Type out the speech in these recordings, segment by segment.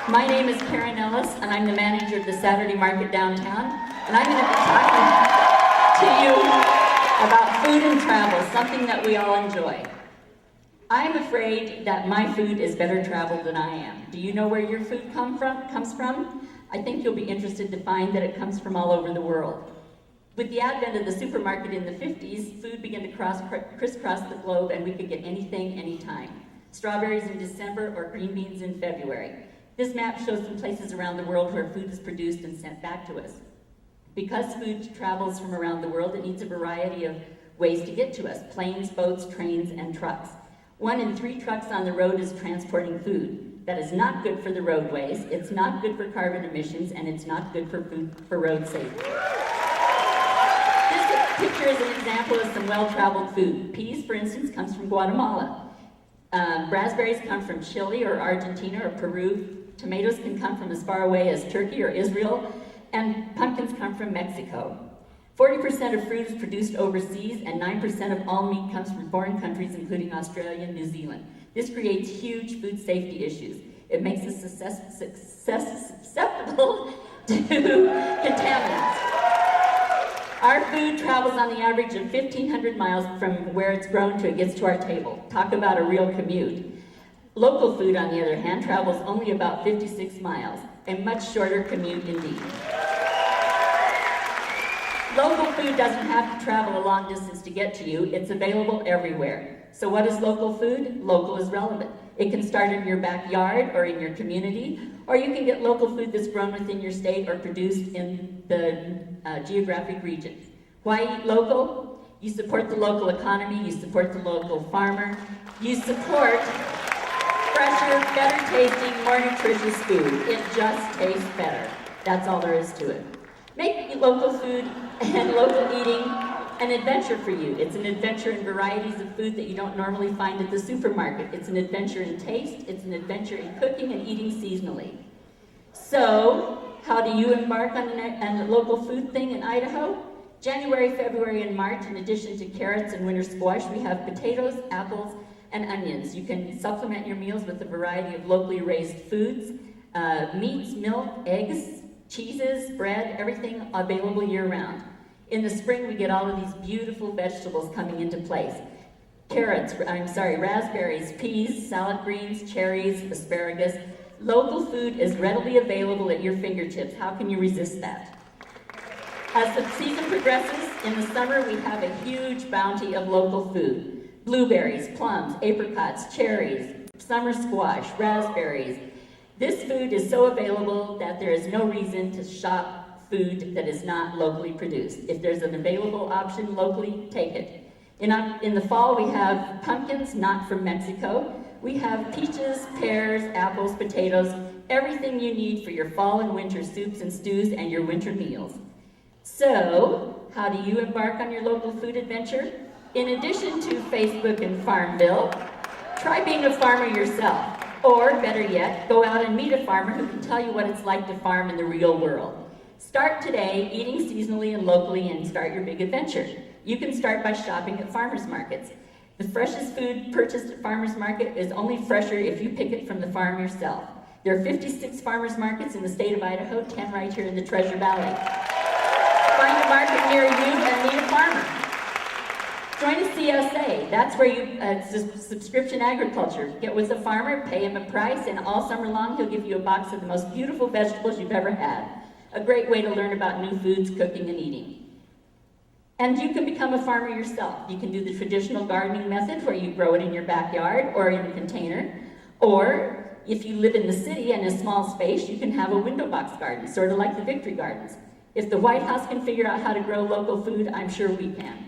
My name is Ellis, and I'm the manager of the Saturday Market downtown, and I'm going to be talking to you about food and travel, something that we all enjoy. I'm afraid that my food is better traveled than I am. Do you know where your food comes from? I think you'll be interested to find that it comes from all over the world. With the advent of the supermarket in the 50s, food began to crisscross the globe, and we could get anything, anytime. Strawberries in December or green beans in February. This map shows some places around the world where food is produced and sent back to us. Because food travels from around the world, it needs a variety of ways to get to us: planes, boats, trains, and trucks. 1 in 3 trucks on the road is transporting food. That is not good for the roadways, it's not good for carbon emissions, and it's not good for road safety. This picture is an example of some well-traveled food. Peas, for instance, comes from Guatemala. Raspberries come from Chile or Argentina or Peru. Tomatoes can come from as far away as Turkey or Israel, and pumpkins come from Mexico. 40% of fruit is produced overseas, and 9% of all meat comes from foreign countries, including Australia and New Zealand. This creates huge food safety issues. It makes us susceptible to contaminants. Our food travels on the average of 1,500 miles from where it's grown to it gets to our table. Talk about a real commute. Local food, on the other hand, travels only about 56 miles, a much shorter commute indeed. Local food doesn't have to travel a long distance to get to you. It's available everywhere. So what is local food? Local is relevant. It can start in your backyard or in your community, or you can get local food that's grown within your state or produced in the geographic region. Why eat local? You support the local economy, you support the local farmer, you support fresher, better tasting, more nutritious food. It just tastes better. That's all there is to it. Make local food and local eating an adventure for you. It's an adventure in varieties of food that you don't normally find at the supermarket. It's an adventure in taste. It's an adventure in cooking and eating seasonally. So, how do you embark on a local food thing in Idaho? January, February, and March, in addition to carrots and winter squash, we have potatoes, apples, and onions. You can supplement your meals with a variety of locally raised foods, meats, milk, eggs, cheeses, bread, everything available year-round. In the spring, we get all of these beautiful vegetables coming into place. Raspberries, peas, salad greens, cherries, asparagus. Local food is readily available at your fingertips. How can you resist that? As the season progresses, in the summer, we have a huge bounty of local food. Blueberries, plums, apricots, cherries, summer squash, raspberries. This food is so available that there is no reason to shop food that is not locally produced. If there's an available option locally, take it. In the fall, we have pumpkins, not from Mexico. We have peaches, pears, apples, potatoes, everything you need for your fall and winter soups and stews and your winter meals. So, how do you embark on your local food adventure? In addition to Facebook and Farmville, try being a farmer yourself. Or, better yet, go out and meet a farmer who can tell you what it's like to farm in the real world. Start today eating seasonally and locally and start your big adventure. You can start by shopping at farmers markets. The freshest food purchased at farmers market is only fresher if you pick it from the farm yourself. There are 56 farmers markets in the state of Idaho, 10 right here in the Treasure Valley. Find a market near you and meet a farmer. Join a CSA. That's where it's subscription agriculture. Get with a farmer, pay him a price, and all summer long he'll give you a box of the most beautiful vegetables you've ever had. A great way to learn about new foods, cooking, and eating. And you can become a farmer yourself. You can do the traditional gardening method where you grow it in your backyard or in a container. Or if you live in the city and a small space, you can have a window box garden, sort of like the Victory Gardens. If the White House can figure out how to grow local food, I'm sure we can.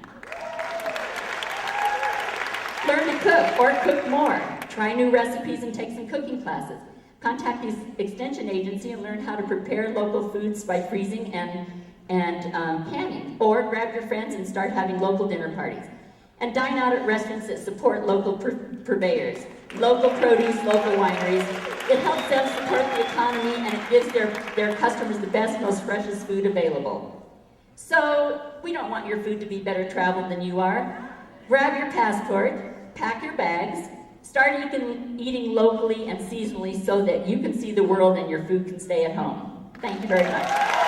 Learn to cook or cook more. Try new recipes and take some cooking classes. Contact the extension agency and learn how to prepare local foods by freezing and canning. Or grab your friends and start having local dinner parties. And dine out at restaurants that support local purveyors, local produce, local wineries. It helps them support the economy and it gives their customers the best, most freshest food available. So we don't want your food to be better traveled than you are. Grab your passport, pack your bags, Start eating locally and seasonally so that you can see the world and your food can stay at home. Thank you very much.